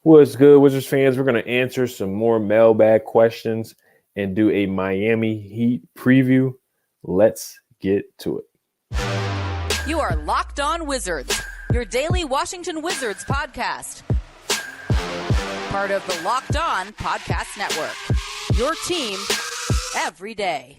What's good, Wizards fans? We're going to answer some more mailbag questions and do a Miami Heat preview. Let's get to it. You are Locked On Wizards, your daily Washington Wizards podcast. Part of the Locked On Podcast Network, your team every day.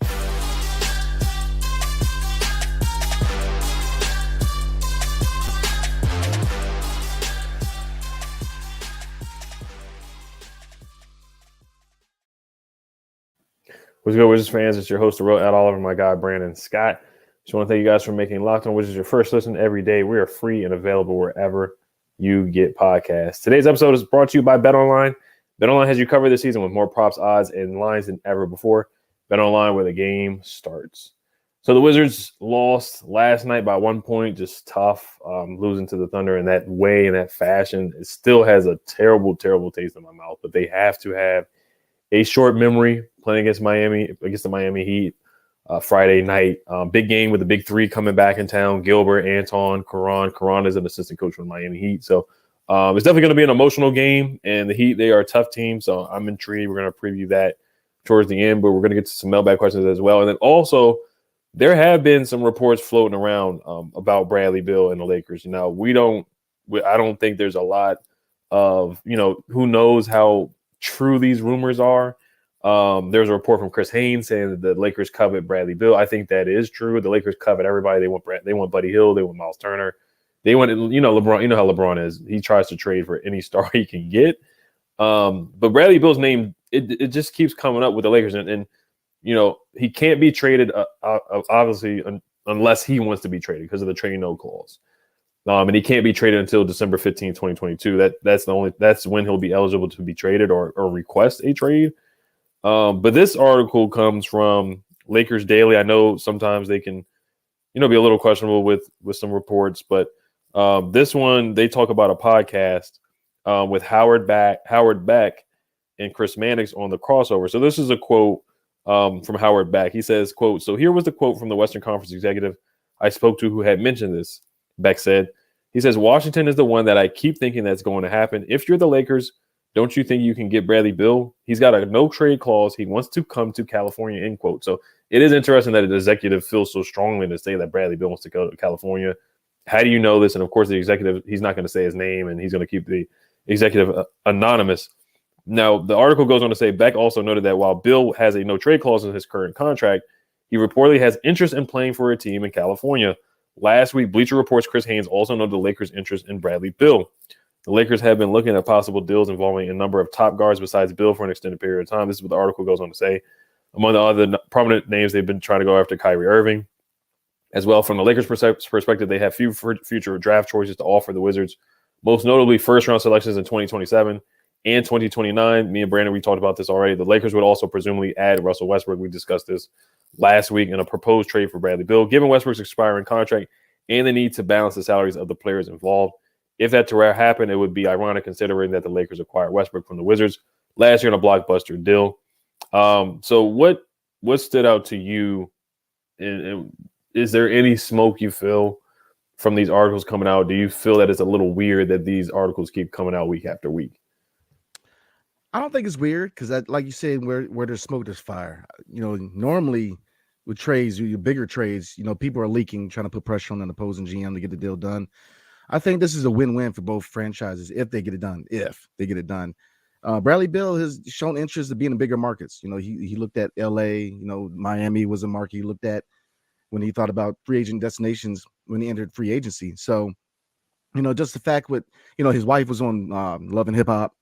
What's good, Wizards fans? It's your host, the Real Ed Oliver, my guy, Brandon Scott. Just want to thank you guys for making Locked On Wizards your first listen every day. We are free and available wherever you get podcasts. Today's episode is brought to you by BetOnline. BetOnline has you covered this season with more props, odds, and lines than ever before. BetOnline, where the game starts. So the Wizards lost last night by 1 point, just tough, losing to the Thunder in that way, in that fashion. It still has a terrible, terrible taste in my mouth, but they have to have a short memory playing against the Miami Heat Friday night. Big game with the big three coming back in town. Gilbert, Anton, Karan. Karan is an assistant coach for the Miami Heat. So it's definitely going to be an emotional game. And the Heat, they are a tough team. So I'm intrigued. We're going to preview that towards the end, but we're going to get to some mailbag questions as well. And then also, there have been some reports floating around about Bradley Beal and the Lakers. I don't think there's a lot of, who knows how true these rumors are. There's a report from Chris Haynes saying that the Lakers covet Bradley Beal. I think that is true. The Lakers covet everybody. They want Buddy Hield. They want Miles Turner. They want, LeBron. You know how LeBron is. He tries to trade for any star he can get. But Bradley Beal's name, it just keeps coming up with the Lakers, and he can't be traded obviously unless he wants to be traded because of the trade no clause. And he can't be traded until December 15, 2022. That's when he'll be eligible to be traded or request a trade. But this article comes from Lakers Daily. I know sometimes they can, be a little questionable with some reports, but this one, they talk about a podcast with Howard Beck and Chris Mannix on the crossover. So this is a quote from Howard Beck. He says, quote, "So here was the quote from the Western Conference executive I spoke to who had mentioned this." Beck said, he says, "Washington is the one that I keep thinking that's going to happen. If you're the Lakers, don't you think you can get Bradley Beal? He's got a no trade clause. He wants to come to California," end quote. So it is interesting that an executive feels so strongly to say that Bradley Beal wants to go to California. How do you know this? And of course, the executive, he's not going to say his name and he's going to keep the executive anonymous. Now, the article goes on to say Beck also noted that while Beal has a no trade clause in his current contract, he reportedly has interest in playing for a team in California. Last week, Bleacher Report's Chris Haynes also noted the Lakers' interest in Bradley Beal. The Lakers have been looking at possible deals involving a number of top guards besides Beal for an extended period of time. This is what the article goes on to say. Among the other prominent names, they've been trying to go after Kyrie Irving. As well, from the Lakers' perspective, they have few future draft choices to offer the Wizards, most notably first-round selections in 2027 and 2029. Me and Brandon, we talked about this already. The Lakers would also presumably add Russell Westbrook. We discussed this last week in a proposed trade for Bradley Beal. Given Westbrook's expiring contract and the need to balance the salaries of the players involved, if that to happen, it would be ironic considering that the Lakers acquired Westbrook from the Wizards last year in a blockbuster deal. So what stood out to you? And is there any smoke you feel from these articles coming out? Do you feel that it's a little weird that these articles keep coming out week after week? I don't think it's weird because, like you said, where there's smoke, there's fire. Normally with trades, your bigger trades, people are leaking, trying to put pressure on an opposing GM to get the deal done. I think this is a win-win for both franchises if they get it done. Bradley Beal has shown interest in being in bigger markets. He looked at LA, Miami was a market he looked at when he thought about free agent destinations when he entered free agency. So, just the fact with, his wife was on Love and Hip Hop.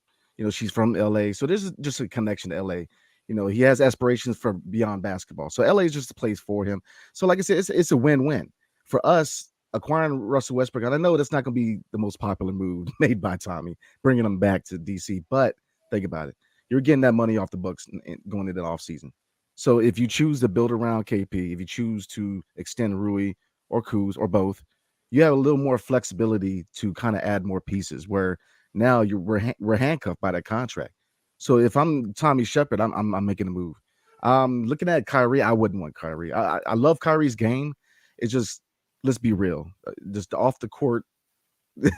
She's from LA. So there's just a connection to LA. He has aspirations for beyond basketball. So LA is just a place for him. So like I said, it's a win-win. For us, acquiring Russell Westbrook, and I know that's not going to be the most popular move made by Tommy, bringing him back to DC. But think about it. You're getting that money off the books and going into the offseason. So if you choose to build around KP, if you choose to extend Rui or Kuz or both, you have a little more flexibility to kind of add more pieces where now we're handcuffed by that contract. So if I'm Tommy Shepard, I'm making a move. Looking at Kyrie, I wouldn't want Kyrie. I love Kyrie's game. It's just, let's be real. Just off the court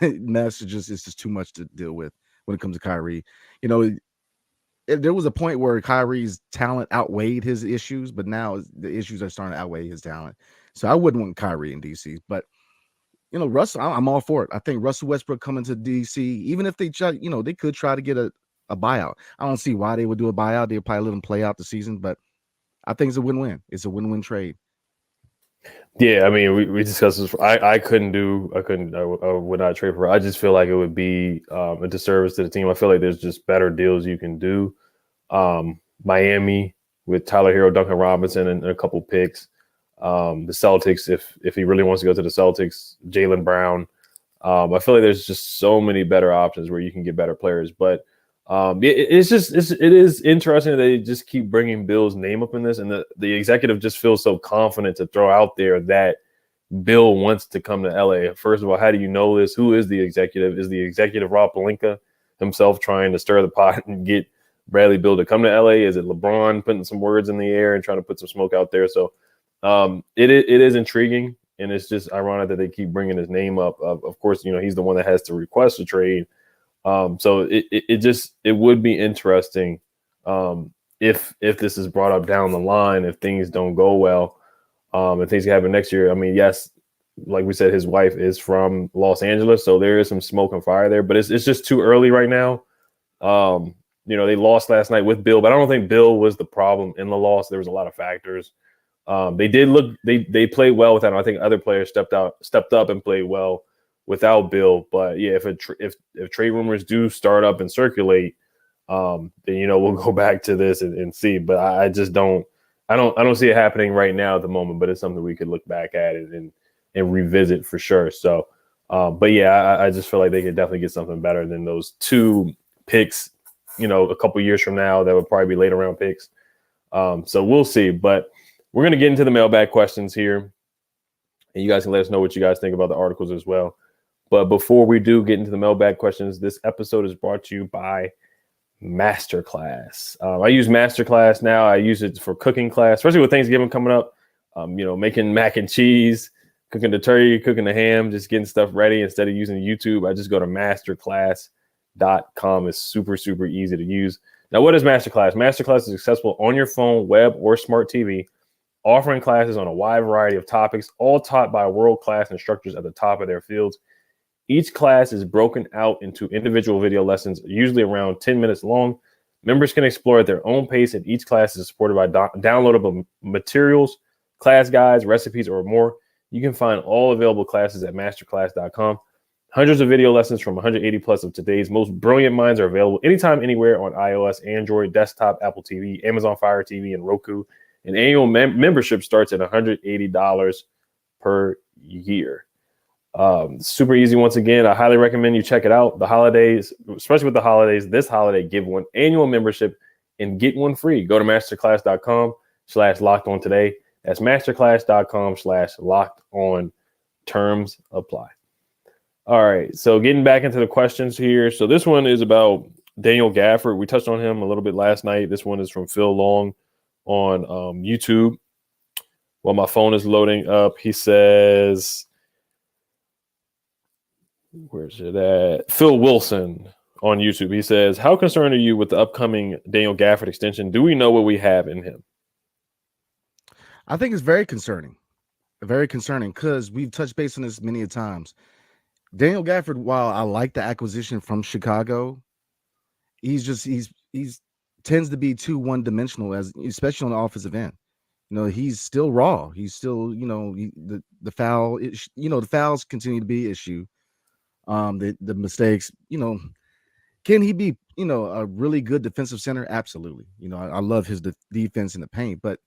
messages is just too much to deal with when it comes to Kyrie. You know, there was a point where Kyrie's talent outweighed his issues, but now the issues are starting to outweigh his talent. So I wouldn't want Kyrie in DC, but you know, Russell, I'm all for it. I think Russell Westbrook coming to DC, even if they try, you know, they could try to get a buyout. I don't see why they would do a buyout. They'll probably let him play out the season, but I think it's a win-win. It's a win-win trade. Yeah, I mean, we discussed this. I would not trade for her. I just feel like it would be a disservice to the team. I feel like there's just better deals you can do. Miami with Tyler Hero, Duncan Robinson, and a couple picks. The Celtics, if he really wants to go to the Celtics, Jaylen Brown. I feel like there's just so many better options where you can get better players. But it is interesting that they just keep bringing Bill's name up in this, and the executive just feels so confident to throw out there that Bill wants to come to LA. First of all, how do you know this? Who is the executive? Is the executive Rob Pelinka himself trying to stir the pot and get Bradley Beal to come to LA? Is it LeBron putting some words in the air and trying to put some smoke out there? So it is intriguing, and it's just ironic that they keep bringing his name up. Of course, you know, he's the one that has to request a trade. So it would be interesting if this is brought up down the line, if things don't go well, and things happen next year. I mean, yes, like we said, his wife is from Los Angeles, so there is some smoke and fire there, but it's just too early right now. You know, they lost last night with Bill, but I don't think Bill was the problem in the loss. There was a lot of factors. They played well without him. I think other players stepped up and played well without Bill. But yeah, if trade rumors do start up and circulate, then, you know, we'll go back to this and see. But I just don't see it happening right now at the moment, but it's something we could look back at and revisit for sure. So, but yeah, I just feel like they could definitely get something better than those two picks, you know, a couple years from now that would probably be later round picks. So we'll see, but we're going to get into the mailbag questions here, and you guys can let us know what you guys think about the articles as well. But before we do get into the mailbag questions, this episode is brought to you by Masterclass. I use Masterclass now. I use it for cooking class, especially with Thanksgiving coming up. You know, making mac and cheese, cooking the turkey, cooking the ham, just getting stuff ready. Instead of using YouTube, I just go to masterclass.com. It's super, super easy to use. Now, what is Masterclass? Masterclass is accessible on your phone, web, or smart TV, offering classes on a wide variety of topics, all taught by world-class instructors at the top of their fields. Each class is broken out into individual video lessons, usually around 10 minutes long. Members can explore at their own pace, and each class is supported by downloadable materials, class guides, recipes, or more. You can find all available classes at masterclass.com. Hundreds of video lessons from 180 plus of today's most brilliant minds are available anytime, anywhere on iOS, Android, desktop, Apple TV, Amazon Fire TV, and Roku. An annual membership starts at $180 per year. Super easy. Once again, I highly recommend you check it out. The holidays, especially with the holidays, this holiday, give one annual membership and get one free. Go to masterclass.com/locked on today. That's masterclass.com/locked on. Terms apply. All right. So getting back into the questions here. So this one is about Daniel Gafford. We touched on him a little bit last night. This one is from Phil Long on YouTube. While my phone is loading up, he says, where's it at? Phil Wilson on YouTube. He says, how concerned are you with the upcoming Daniel Gafford extension? Do we know what we have in him? I think it's very concerning because we've touched base on this many a times. Daniel Gafford, while I like the acquisition from Chicago, he's tends to be too one-dimensional, especially on the offensive end. You know, he's still raw. He's still, you know, the foul, the fouls continue to be an issue. The mistakes, you know, can he be, you know, a really good defensive center? Absolutely. You know, I love his defense in the paint, but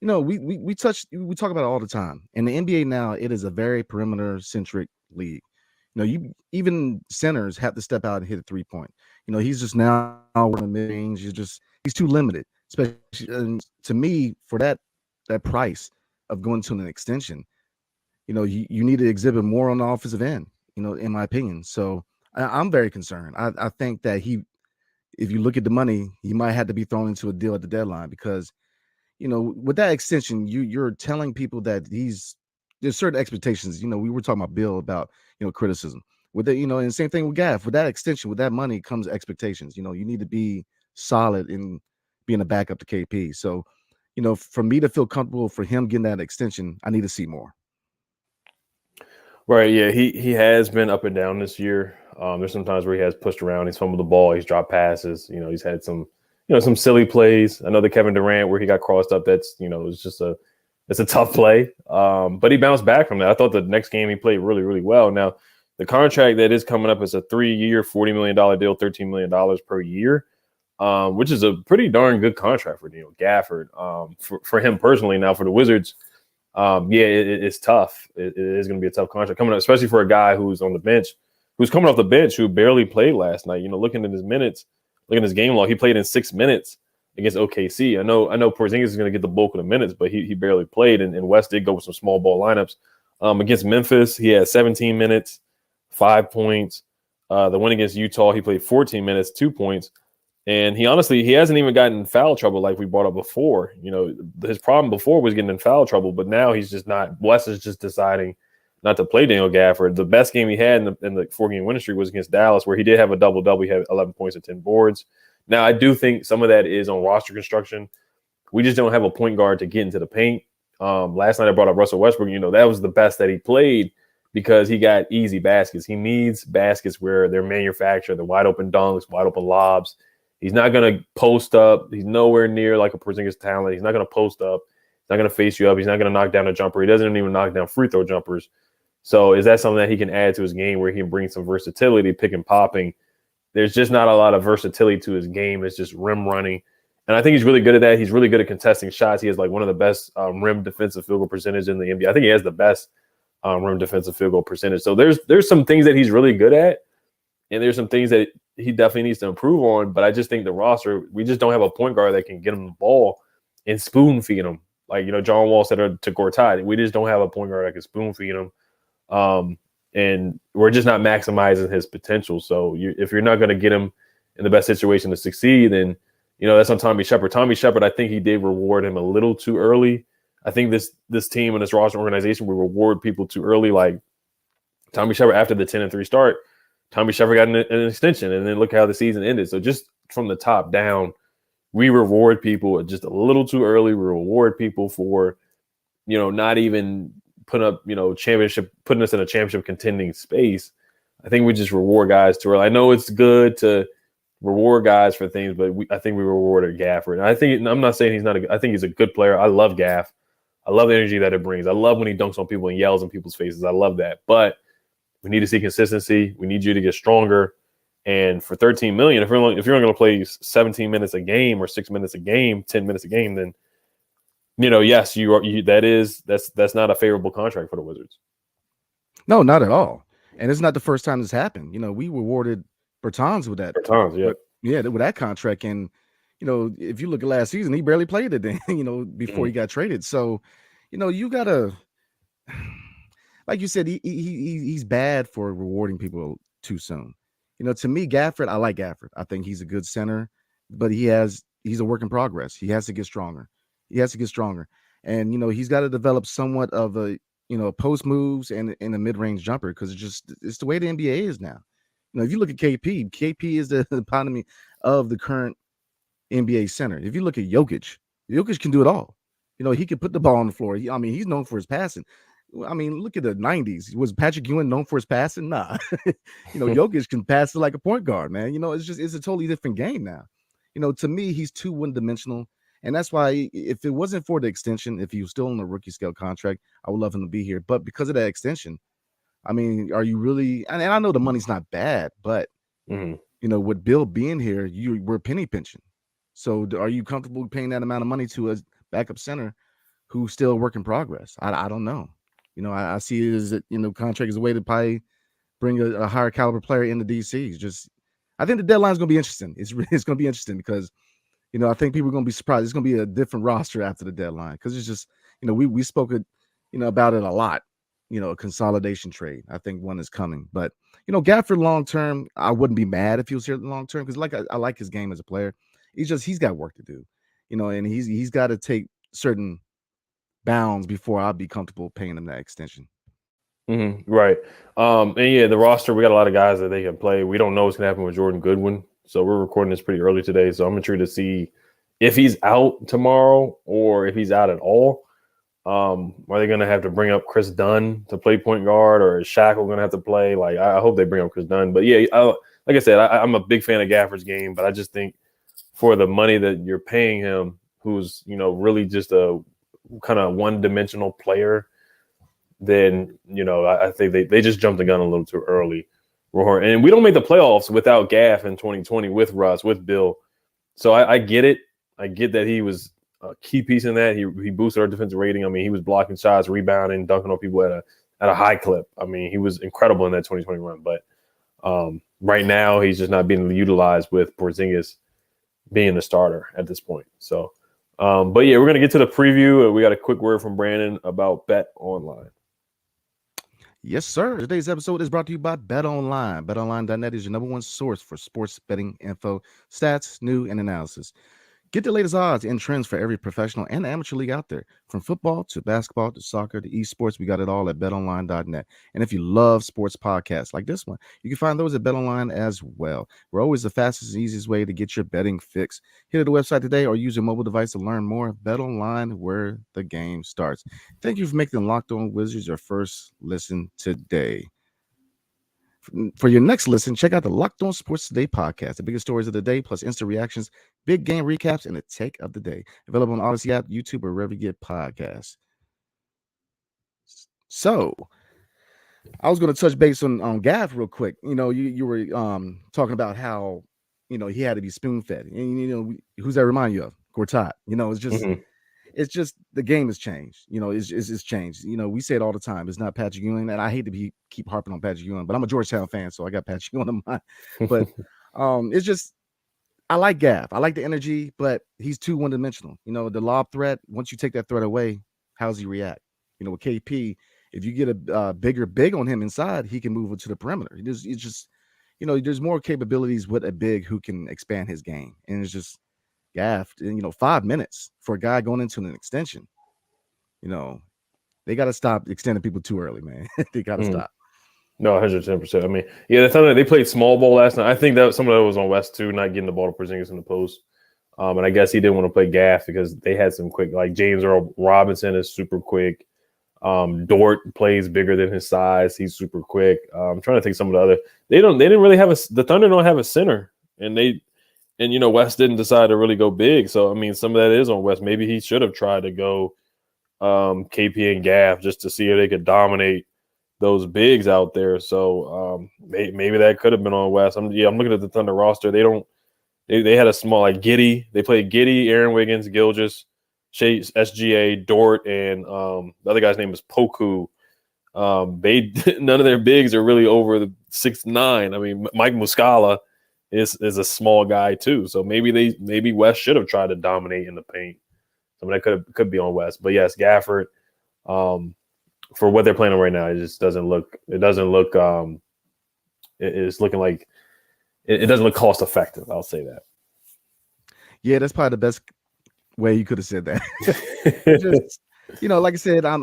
you know, we talk about it all the time. In the NBA now, it is a very perimeter-centric league. You know, even centers have to step out and hit a 3-point. You know, he's just now in the mid-range. He's too limited, especially to me for that price of going to an extension. You know, you need to exhibit more on the offensive end, you know, in my opinion. So I'm very concerned. I think that if you look at the money, he might have to be thrown into a deal at the deadline because, you know, with that extension, you're telling people that there's certain expectations. You know, we were talking about Bill about, you know, criticism. with the, and same thing with Gaff. With that extension, with that money comes expectations. You need to be solid in being a backup to KP. So, for me to feel comfortable for him getting that extension, I need to see more. Right. Yeah. He has been up and down this year. There's some times where he has pushed around. He's fumbled the ball. He's dropped passes. He's had some silly plays. I know the Kevin Durant where he got crossed up. That's, it's just it's a tough play. But he bounced back from that. I thought the next game he played really, really well. Now, the contract that is coming up is a 3-year, $40 million deal, $13 million per year, which is a pretty darn good contract for Daniel Gafford. For him personally, now for the Wizards, it's tough. It is going to be a tough contract coming up, especially for a guy who's on the bench, who's coming off the bench, who barely played last night. Looking at his minutes, looking at his game log, he played in 6 minutes against OKC. I know Porzingis is going to get the bulk of the minutes, but he barely played, and West did go with some small ball lineups. Against Memphis, he had 17 minutes, 5 points. The win against Utah, he played 14 minutes, 2 points. And he hasn't even gotten in foul trouble like we brought up before. His problem before was getting in foul trouble, but now he's just not. West is just deciding not to play Daniel Gafford. The best game he had in the 4-game winning streak was against Dallas, where he did have a double-double. He had 11 points and 10 boards. Now, I do think some of that is on roster construction. We just don't have a point guard to get into the paint. Last night I brought up Russell Westbrook. That was the best that he played because he got easy baskets. He needs baskets where they're manufactured, the wide open dunks, wide open lobs. He's not going to post up. He's nowhere near like a Porzingis talent. He's not going to post up. He's not going to face you up. He's not going to knock down a jumper. He doesn't even knock down free throw jumpers. So is that something that he can add to his game where he can bring some versatility, pick and popping? There's just not a lot of versatility to his game. It's just rim running. And I think he's really good at that. He's really good at contesting shots. He has like one of the best rim defensive field goal percentage in the NBA. I think he has the best rim defensive field goal percentage. So there's some things that he's really good at. And there's some things that he definitely needs to improve on. But I just think the roster, we just don't have a point guard that can get him the ball and spoon feed him. Like, John Wall said to Gortat, we just don't have a point guard that can spoon feed him. And we're just not maximizing his potential. So if you're not going to get him in the best situation to succeed, then, that's on Tommy Shepard. Tommy Shepard, I think he did reward him a little too early. I think this team and this roster organization will reward people too early. Like Tommy Shepard, after the 10-3 start, Tommy Shepard got an extension, and then look how the season ended. So just from the top down, we reward people just a little too early. We reward people for, not even putting up, putting us in a championship contending space. I think we just reward guys too early. I know it's good to reward guys for things, but I think we rewarded Gafford. And I'm not saying he's not I think he's a good player. I love Gaff. I love the energy that it brings. I love when he dunks on people and yells in people's faces. I love that. But we need to see consistency. We need you to get stronger. And for $13 million, if you're only going to play 17 minutes a game or 6 minutes a game, 10 minutes a game, then yes, that's not a favorable contract for the Wizards. No, not at all. And it's not the first time this happened. We rewarded Bertans with that. Bertans, yeah. Yeah, with that contract. And, if you look at last season, he barely played it then, before he got traded. So, you got to, like you said, he's bad for rewarding people too soon. To me, Gafford, I like Gafford. I think he's a good center, but he's a work in progress. He has to get stronger. And, he's got to develop somewhat of a, post moves and a mid-range jumper, because it's the way the NBA is now. If you look at KP is the epitome of the current NBA center. If you look at Jokic can do it all. He can put the ball on the floor. He's known for his passing. Look at the 90s. Was Patrick Ewing known for his passing? Nah. Jokic can pass it like a point guard, man. It's a totally different game now. To me, he's too one-dimensional. And that's why if it wasn't for the extension, if he was still on a rookie scale contract, I would love him to be here. But because of that extension, are you really – and I know the money's not bad, but, with Bill being here, we're penny pinching. So are you comfortable paying that amount of money to a backup center who's still a work in progress? I don't know. I see it as contract is a way to probably bring a higher caliber player into DC. I think the deadline is going to be interesting. It's going to be interesting because, I think people are going to be surprised. It's going to be a different roster after the deadline because it's just, we spoke, about it a lot. A consolidation trade. I think one is coming, but Gafford long term, I wouldn't be mad if he was here long term because I like his game as a player. He's got work to do, and he's got to take certain bounds before I'll be comfortable paying him that extension. Right. And yeah, the roster, we got a lot of guys that they can play. We don't know what's going to happen with Jordan Goodwin. So we're recording this pretty early today. So I'm intrigued to see if he's out tomorrow or if he's out at all. Are they going to have to bring up Chris Dunn to play point guard, or is Shackle going to have to play? Like, I hope they bring up Chris Dunn. But yeah, like I said, I'm a big fan of Gafford's game, but I just think for the money that you're paying him, who's, really just a kind of one-dimensional player, then, I think they just jumped the gun a little too early. And we don't make the playoffs without Gaff in 2020 with Russ, with Bill. So I get it. I get that he was a key piece in that. He boosted our defensive rating. I mean, he was blocking shots, rebounding, dunking on people at a high clip. I mean, he was incredible in that 2020 run. But right now, he's just not being utilized with Porzingis being the starter at this point. So, but yeah, we're going to get to the preview. We got a quick word from Brandon about Bet Online. Yes, sir. Today's episode is brought to you by Bet Online. BetOnline.net is your number one source for sports betting info, stats, news, and analysis. Get the latest odds and trends for every professional and amateur league out there. From football to basketball to soccer to esports, we got it all at betonline.net. And if you love sports podcasts like this one, you can find those at BetOnline as well. We're always the fastest and easiest way to get your betting fix. Hit the website today or use your mobile device to learn more. BetOnline, where the game starts. Thank you for making Locked On Wizards your first listen today. For your next listen, check out the Locked On Sports Today podcast, the biggest stories of the day, plus instant reactions, big game recaps, and the take of the day. Available on Odyssey app, YouTube, or wherever you get podcasts. So, I was going to touch base on Gaff real quick. You were talking about how, he had to be spoon-fed. And, who's that remind you of? Gortat. It's just... It's just the game has changed. It's changed. We say it all the time. It's not Patrick Ewing, and I hate to keep harping on Patrick Ewing, but I'm a Georgetown fan, so I got Patrick Ewing in mind. But it's just, I like Gaff. I like the energy, but he's too one-dimensional. The lob threat, once you take that threat away, how does he react? With KP, if you get a bigger big on him inside, he can move it to the perimeter. It's just, there's more capabilities with a big who can expand his game, and it's just Gaff, 5 minutes for a guy going into an extension. They got to stop extending people too early, man. They got to stop. No, 110%. I mean, yeah, the Thunder, they played small ball last night. I think that some of that was on West too, not getting the ball to Porzingis in the post. And I guess he didn't want to play Gaff because they had some quick, like James Earl Robinson is super quick. Dort plays bigger than his size. He's super quick. I'm trying to think some of the other. They didn't really have the Thunder don't have a center, and West didn't decide to really go big. So, I mean, some of that is on West. Maybe he should have tried to go KP and Gaff just to see if they could dominate those bigs out there. So maybe that could have been on West. I'm looking at the Thunder roster. They had a small, like Giddey. They played Giddey, Aaron Wiggins, Gilgeous, Chase, SGA, Dort, and the other guy's name is Poku. None of their bigs are really over the 6'9". I mean, Mike Muscala is a small guy too, so maybe West should have tried to dominate in the paint. I mean, that could be on West, but yes, Gafford. For what they're playing on right now, it just doesn't look. It doesn't look. It's looking like it doesn't look cost effective. I'll say that. Yeah, that's probably the best way you could have said that. Just, like I said, I'm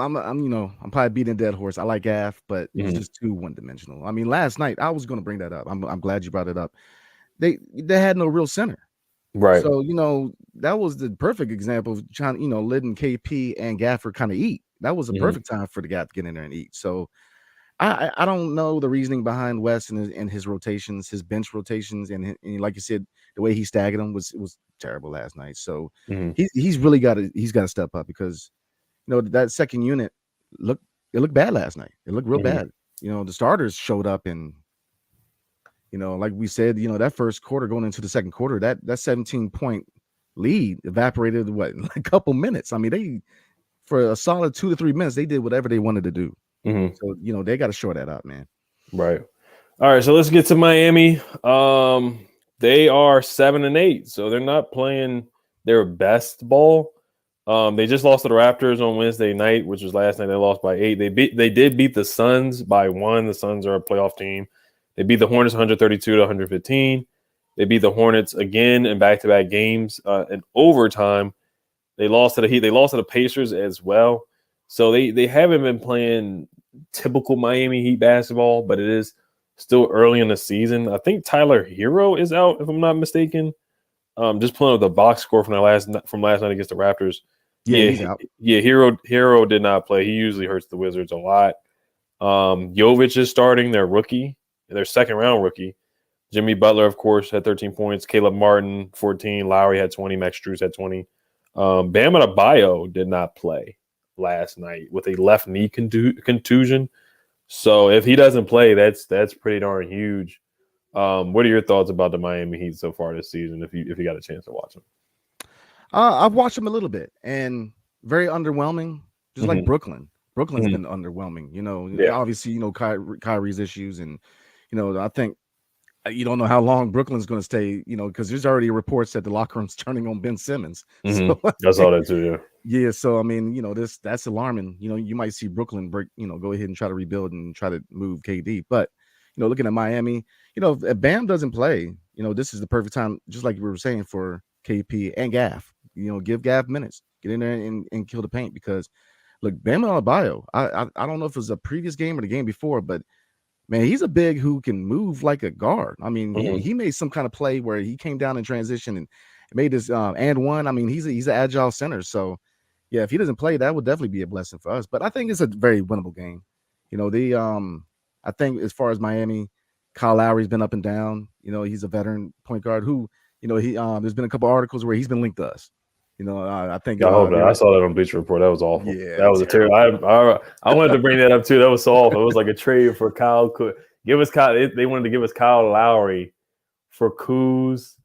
probably beating a dead horse. I like Gaff, but it's just too one-dimensional. I mean, last night I was going to bring that up. I'm glad you brought it up. They had no real center, right? So that was the perfect example of trying, letting KP and Gafford kind of eat. That was a perfect time for the guy to get in there and eat. So I don't know the reasoning behind West and his rotations, his bench rotations, and like you said, the way he staggered them was terrible last night. So he's really got to step up, because that second unit looked bad last night. It looked real bad. The starters showed up, and like we said, that first quarter going into the second quarter, that 17-point lead evaporated in a couple minutes. I mean, for a solid 2 to 3 minutes, they did whatever they wanted to do. So they got to shore that up, man. Right. All right. So let's get to Miami. They are 7-8, so they're not playing their best ball. They just lost to the Raptors on Wednesday night, which was last night. They lost by 8. They did beat the Suns by 1. The Suns are a playoff team. They beat the Hornets 132 to 115. They beat the Hornets again in back-to-back games in overtime. They lost to the Heat. They lost to the Pacers as well. So they haven't been playing typical Miami Heat basketball, but it is still early in the season. I think Tyler Hero is out, if I'm not mistaken. Just pulling up the box score from last night against the Raptors. Yeah, he's out. Yeah, Hero did not play. He usually hurts the Wizards a lot. Jovic is starting, their rookie, their second round rookie. Jimmy Butler, of course, had 13 points. Caleb Martin, 14. Lowry had 20. Max Strus had 20. Bam Adebayo did not play last night with a left knee contusion. So if he doesn't play, that's pretty darn huge. What are your thoughts about the Miami Heat so far this season? If you got a chance to watch them, I've watched them a little bit, and very underwhelming. Just like Brooklyn. Brooklyn's been underwhelming. Obviously, Kyrie's issues, and I think you don't know how long Brooklyn's going to stay. Because there's already reports that the locker room's turning on Ben Simmons. So, I saw that too. Yeah. So I mean, that's alarming. You might see Brooklyn break. Go ahead and try to rebuild and try to move KD, but looking at Miami, if Bam doesn't play, this is the perfect time, just like we were saying, for KP and Gaff. Give Gaff minutes, get in there and kill the paint, because look, Bam Adebayo, I don't know if it was a previous game or the game before, but man, he's a big who can move like a guard. I mean, he made some kind of play where he came down in transition and made this and one. I mean, he's an agile center. So yeah, if he doesn't play, that would definitely be a blessing for us. But I think it's a very winnable game. I think as far as Miami, Kyle Lowry's been up and down. He's a veteran point guard who, there's been a couple articles where he's been linked to us. I think I hope that. I saw that on Bleacher Report. That was awful. Yeah, that was a terrible. I wanted to bring that up too. That was so awful. It was like a trade for Kyle. Give us Kyle. They wanted to give us Kyle Lowry for Kuz,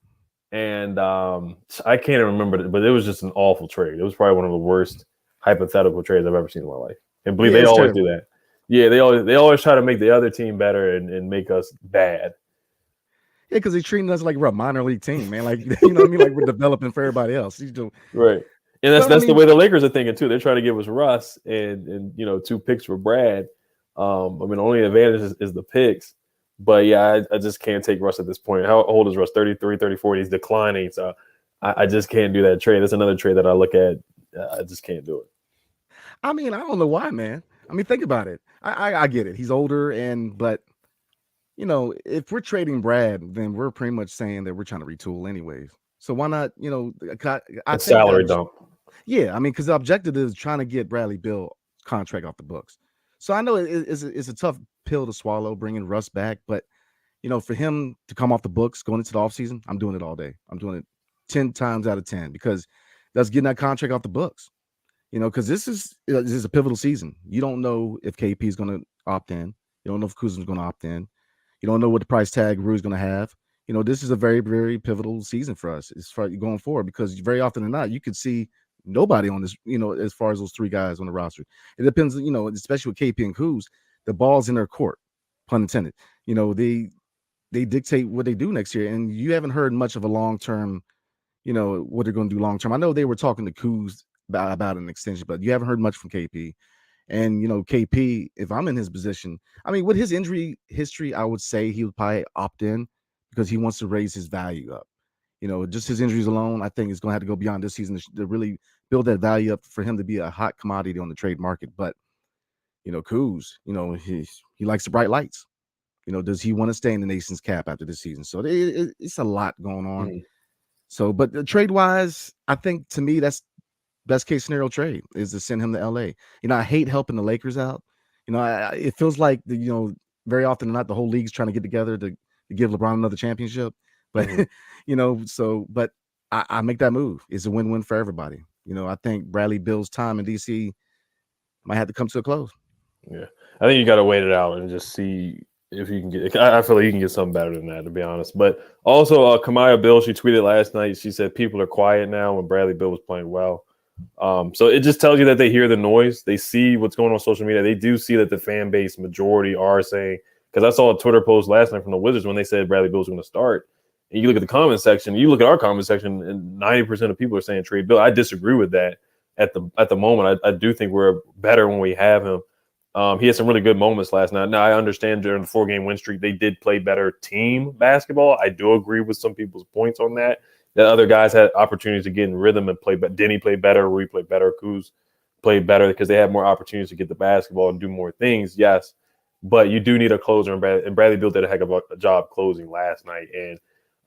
and I can't remember, but it was just an awful trade. It was probably one of the worst hypothetical trades I've ever seen in my life. And believe they always do that. Yeah, they always try to make the other team better and make us bad. Yeah, because he's treating us like we're a minor league team, man. Like, you know what I mean? Like we're developing for everybody else. Right. And that's the way the Lakers are thinking too. They're trying to give us Russ and 2 picks for Brad. The only advantage is the picks. But yeah, I just can't take Russ at this point. How old is Russ? 33, 34. He's declining. So I just can't do that trade. That's another trade that I look at. I just can't do it. I don't know why, man. Think about it. I get it. He's older, but if we're trading Brad, then we're pretty much saying that we're trying to retool anyways. So why not, a salary dump. Yeah, because the objective is trying to get Bradley Beal contract off the books. So I know it's a tough pill to swallow, bringing Russ back, but for him to come off the books going into the offseason, I'm doing it all day. I'm doing it 10 times out of 10 because that's getting that contract off the books. Because this is a pivotal season. You don't know if KP is going to opt in. You don't know if Kuzma's going to opt in. You don't know what the price tag Rue's going to have. This is a very, very pivotal season for us as far as going forward, because very often than not, you could see nobody on this, as far as those 3 guys on the roster. It depends, especially with KP and Kuz, the ball's in their court, pun intended. They dictate what they do next year, and you haven't heard much of a long-term, what they're going to do long-term. I know they were talking to Kuz about an extension, but you haven't heard much from KP. And, KP, if I'm in his position, with his injury history, I would say he would probably opt in because he wants to raise his value up. Just his injuries alone, I think is going to have to go beyond this season to really build that value up for him to be a hot commodity on the trade market. But, Kuz, he likes the bright lights. Does he want to stay in the nation's cap after this season? So it's a lot going on. Mm-hmm. So, but trade-wise, I think to me, that's best case scenario trade is to send him to LA. I hate helping the Lakers out. It feels like very often not the whole league's trying to get together to give LeBron another championship. But but I make that move. It's a win-win for everybody. I think Bradley Beal's time in DC might have to come to a close. Yeah, I think you got to wait it out and just see if you can get. I feel like you can get something better than that, to be honest. But also, Kamaya Bill, she tweeted last night. She said people are quiet now when Bradley Beal was playing well. So it just tells you that they hear the noise. They see what's going on social media. They do see that the fan base majority are saying, because I saw a Twitter post last night from the Wizards when they said Bradley Beal was going to start. And you look at the comment section, you look at our comment section, and 90% of people are saying trade Bill. I disagree with that at the moment. I do think we're better when we have him. He had some really good moments last night. Now, I understand during the 4-game win streak, they did play better team basketball. I do agree with some people's points on that. That other guys had opportunities to get in rhythm and play, but Denny played better, Rui played better, Kuz played better because they had more opportunities to get the basketball and do more things. Yes, but you do need a closer, and Bradley Beal did a heck of a job closing last night, and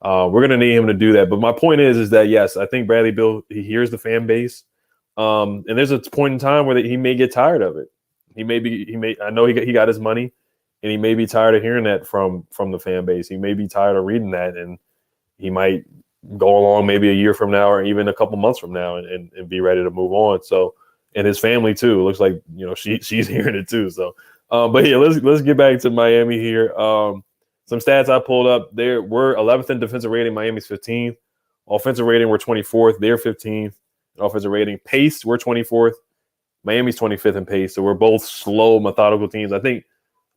we're going to need him to do that. But my point is that yes, I think Bradley Beal, he hears the fan base, and there's a point in time where he may get tired of it. I know he got his money, and he may be tired of hearing that from the fan base. He may be tired of reading that, and he might go along maybe a year from now or even a couple months from now and be ready to move on. So, and his family too. It looks like, you know, she's hearing it too. So, but yeah, let's get back to Miami here. Some stats I pulled up there. We're 11th in defensive rating. Miami's 15th. Offensive rating, we're 24th. They're 15th. Offensive rating. Pace, we're 24th. Miami's 25th in pace. So we're both slow, methodical teams. I think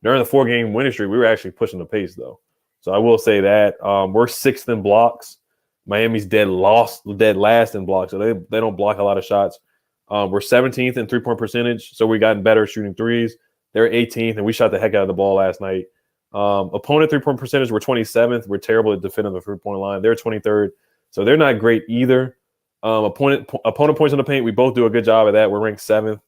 during the 4-game winning streak, we were actually pushing the pace though. So I will say that we're 6th in blocks. Miami's dead last in blocks. So they don't block a lot of shots. We're 17th in 3-point percentage. So we gotten better shooting threes. They're 18th, and we shot the heck out of the ball last night. Opponent 3-point percentage, we're 27th. We're terrible at defending the 3-point line. They're 23rd. So they're not great either. Opponent points in the paint, we both do a good job of that. We're ranked 7th.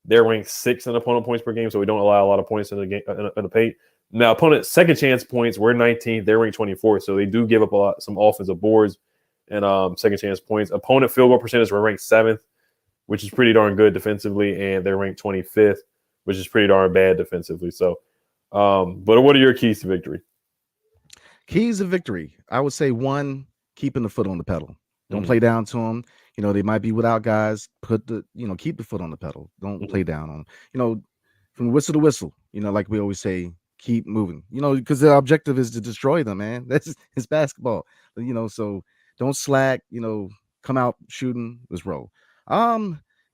They're ranked 6th in opponent points per game, so we don't allow a lot of points in the game in the paint. Now, opponent second chance points, we're 19th. They're ranked 24th, so they do give up some offensive boards and second chance points. Opponent field goal percentage, we're ranked 7th, which is pretty darn good defensively, and they're ranked 25th, which is pretty darn bad defensively. So, but what are your keys to victory? Keys to victory, I would say 1, keeping the foot on the pedal. Don't play down to them. You know, they might be without guys. Keep the foot on the pedal. Don't play down on them. You know, from whistle to whistle, you know, like we always say, keep moving, you know, because the objective is to destroy them, man. It's basketball, you know, so don't slack, you know, come out shooting, let's roll.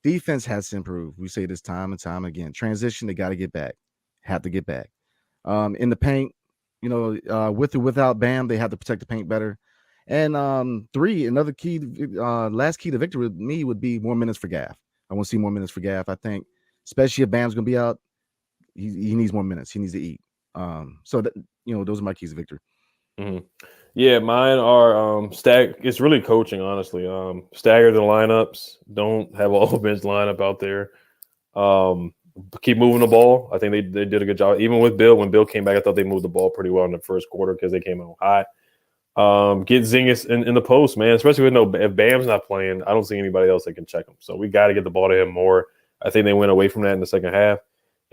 Defense has to improve. We say this time and time again. Transition, they got to get back. Have to get back. In the paint, you know, with or without Bam, they have to protect the paint better. And 3, another key, last key to victory with me would be more minutes for Gaff. I want to see more minutes for Gaff. I think, especially if Bam's going to be out, he needs more minutes. He needs to eat. So that, you know, those are my keys to victory. Mm-hmm. Yeah, mine are it's really coaching, honestly. Stagger the lineups. Don't have all bench lineup out there. Keep moving the ball. I think they did a good job. Even with Bill, when Bill came back, I thought they moved the ball pretty well in the first quarter because they came out hot. Get Zingas in the post, man. Especially if Bam's not playing, I don't see anybody else that can check him. So we got to get the ball to him more. I think they went away from that in the second half.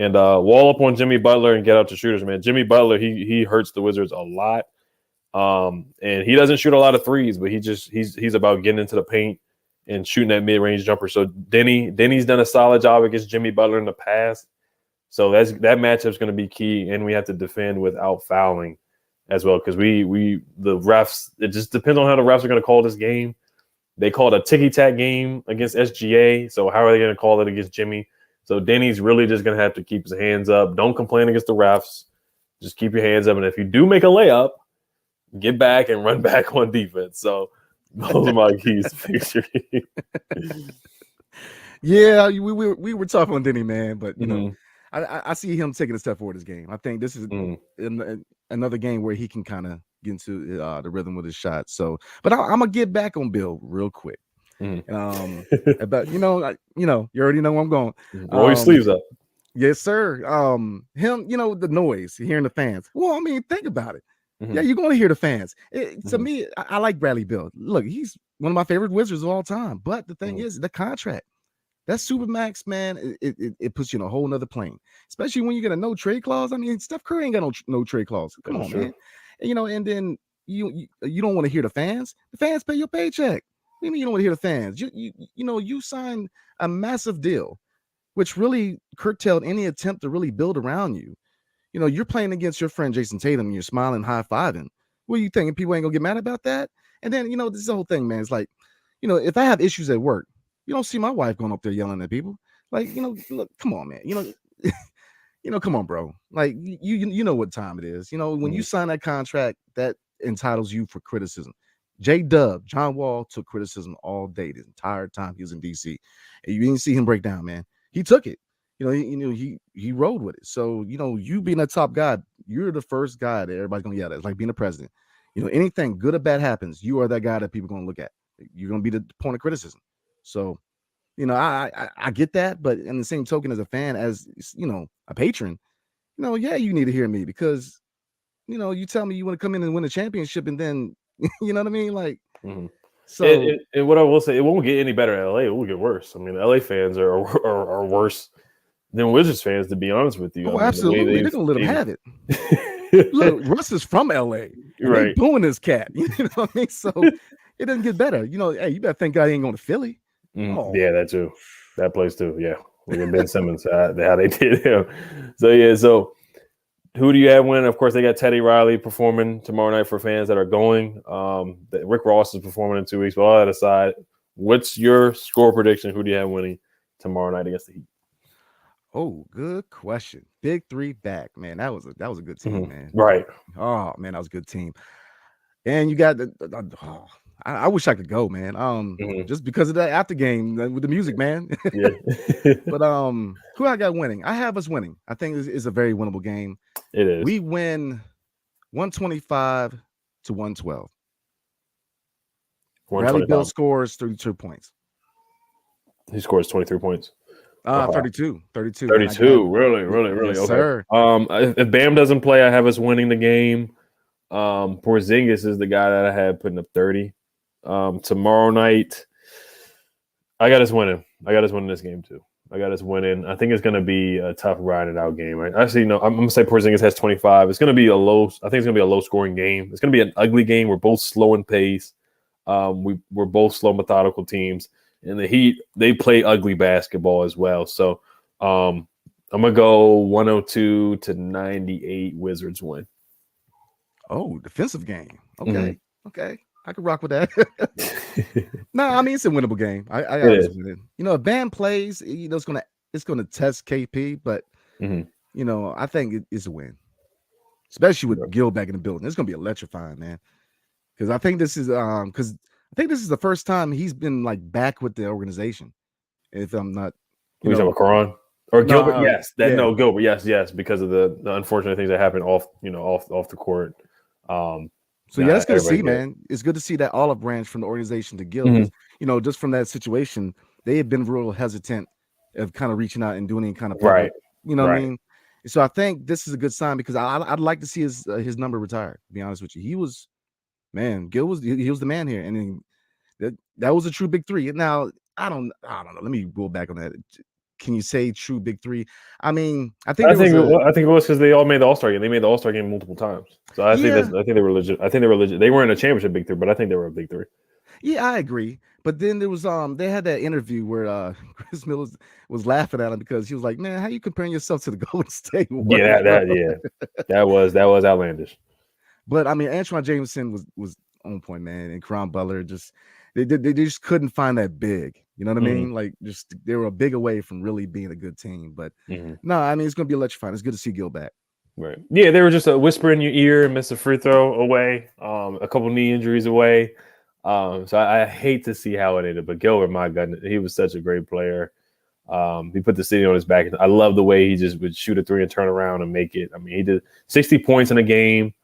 And wall up on Jimmy Butler and get out to shooters, man. Jimmy Butler, he hurts the Wizards a lot. And he doesn't shoot a lot of threes, but he's about getting into the paint and shooting that mid-range jumper. So Denny's done a solid job against Jimmy Butler in the past. So that matchup's going to be key, and we have to defend without fouling as well, because the refs, it just depends on how the refs are going to call this game. They called a ticky-tack game against SGA, so how are they going to call it against Jimmy? So Denny's really just going to have to keep his hands up. Don't complain against the refs. Just keep your hands up, and if you do make a layup, get back and run back on defense. So those are my keys to victory. Yeah, we were tough on Denny, man, but you know, I see him taking a step forward this game. I think this is another game where he can kind of get into the rhythm with his shot. So, but I'm gonna get back on Bill real quick. But you already know where I'm going. Roll your sleeves up. Yes, sir. Him, you know, the noise, hearing the fans. Well, I mean, think about it. Yeah, you're going to hear the fans. To me, I like Bradley Beal. Look, he's one of my favorite Wizards of all time. But the thing is, the contract, that Supermax, man, it puts you in a whole nother plane. Especially when you get a no trade clause. I mean, Steph Curry ain't got no trade clause. Come on, man. And, you know, and then you don't want to hear the fans. The fans pay your paycheck. What do you mean you don't want to hear the fans? You signed a massive deal, which really curtailed any attempt to really build around you. You know, you're playing against your friend Jason Tatum and you're smiling, high-fiving. What are you thinking? People ain't gonna get mad about that? And then, you know, this is the whole thing, man. It's like, you know, if I have issues at work, you don't see my wife going up there yelling at people. Like, you know, look, come on, man. You know, come on, bro. Like, you know what time it is. You know, when you sign that contract, that entitles you for criticism. John Wall took criticism all day, the entire time he was in DC. And you didn't see him break down, man. He took it. He rode with it. So, you know, you being a top guy, you're the first guy that everybody's gonna yell at. It's like being a president. You know, anything good or bad happens, you are that guy that people are gonna look at. You're gonna be the point of criticism. So, I get that, but in the same token, as a fan, as a patron, yeah, you need to hear me because you tell me you want to come in and win a championship, and then you know what I mean, like. Mm-hmm. So, and what I will say, it won't get any better in LA. It will get worse. I mean, LA fans are worse than Wizards fans, to be honest with you. oh, I mean, absolutely, they're gonna let him have it. Look, Russ is from LA, and right? they booing this cat. You know what I mean? So it doesn't get better. Hey, you better thank God he ain't going to Philly. Oh. Yeah, that too. That place too. Yeah, look at Ben Simmons, how they did him. So yeah, so. Who do you have winning? Of course, they got Teddy Riley performing tomorrow night for fans that are going. Rick Ross is performing in 2 weeks. But all that aside, what's your score prediction? Who do you have winning tomorrow night against the Heat? Oh, good question. Big three back, man. That was a good team, man. Right. Oh man, that was a good team. And you got I wish I could go, man. Just because of that after game with the music, man. Yeah. But who I got winning? I have us winning. I think it's a very winnable game. It is. We win 125 to 112. Bradley Beal scores 32 points. He scores 23 points. 32. 32. Really. Yes, okay. Sir. If Bam doesn't play, I have us winning the game. Porzingis is the guy that I had putting up 30. Tomorrow night, I got us winning. I got us winning this game too. I got us winning. I think it's going to be a tough ride it out game. Right? Actually, no, I'm going to say Porzingis has 25. It's going to be I think it's going to be a low scoring game. It's going to be an ugly game. We're both slow in pace. We're both slow, methodical teams. And the Heat, they play ugly basketball as well. So I'm going to go 102 to 98 Wizards win. Oh, defensive game. Okay. Okay. I could rock with that. No, I mean, it's a winnable game. I always win it. If Bam plays, it's gonna test KP, but I think it's a win. Especially with Gil back in the building. It's gonna be electrifying, man. Because I think this is the first time he's been like back with the organization. If I'm not Who's talking about Karan? Or Gilbert? Yes. Gilbert, yes, because of the unfortunate things that happened off the court. So that's good to see, man. It's good to see that olive branch from the organization to Gil. Just from that situation, they had been real hesitant of kind of reaching out and doing any kind of public, what I mean? So I think this is a good sign because I'd like to see his number retired, to be honest with you. He was Gil was the man here, and that was a true big three. Now I don't know. Let me go back on that. Can you say true big three? I mean, I think it was because they all made the All-Star game. They made the All-Star game multiple times. So I think they were legit. I think they were legit. They weren't a championship big three, but I think they were a big three. Yeah, I agree. But then there was they had that interview where Chris Miller was laughing at him because he was like, "Man, how you comparing yourself to the Golden State Warriors?" That was outlandish. But I mean, Antoine Jameson was on point, man, and Caron Butler they just couldn't find that big. You know what I mean? Like, just they were a big away from really being a good team. But no, I mean, it's going to be electrifying. It's good to see Gil back. Right. Yeah, they were just a whisper in your ear and miss a free throw away, a couple knee injuries away. So I hate to see how it ended. But Gilbert, my goodness, he was such a great player. He put the city on his back. I love the way he just would shoot a three and turn around and make it. I mean, he did 60 points in a game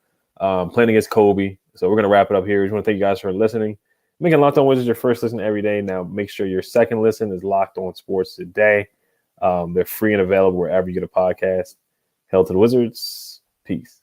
playing against Kobe. So we're going to wrap it up here. We just want to thank you guys for listening. Making Locked On Wizards your first listen every day. Now, make sure your second listen is Locked On Sports Today. They're free and available wherever you get a podcast. Hail to the Wizards. Peace.